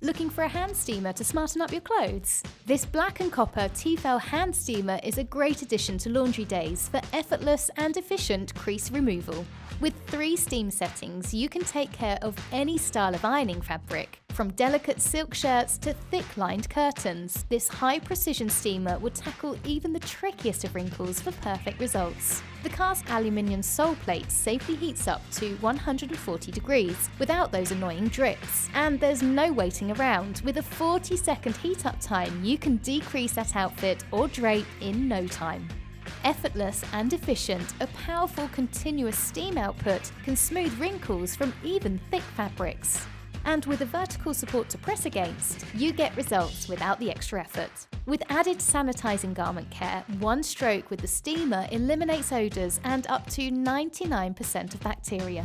Looking for a hand steamer to smarten up your clothes? This black and copper Tefal hand steamer is a great addition to laundry days for effortless and efficient crease removal. With 3 steam settings, you can take care of any style of ironing fabric. From delicate silk shirts to thick-lined curtains, this high-precision steamer will tackle even the trickiest of wrinkles for perfect results. The cast aluminium sole plate safely heats up to 140 degrees without those annoying drips. And there's no waiting around. With a 40-second heat-up time, you can decrease that outfit or drape in no time. Effortless and efficient, a powerful continuous steam output can smooth wrinkles from even thick fabrics. And with a vertical support to press against, you get results without the extra effort. With added sanitising garment care, one stroke with the steamer eliminates odours and up to 99% of bacteria.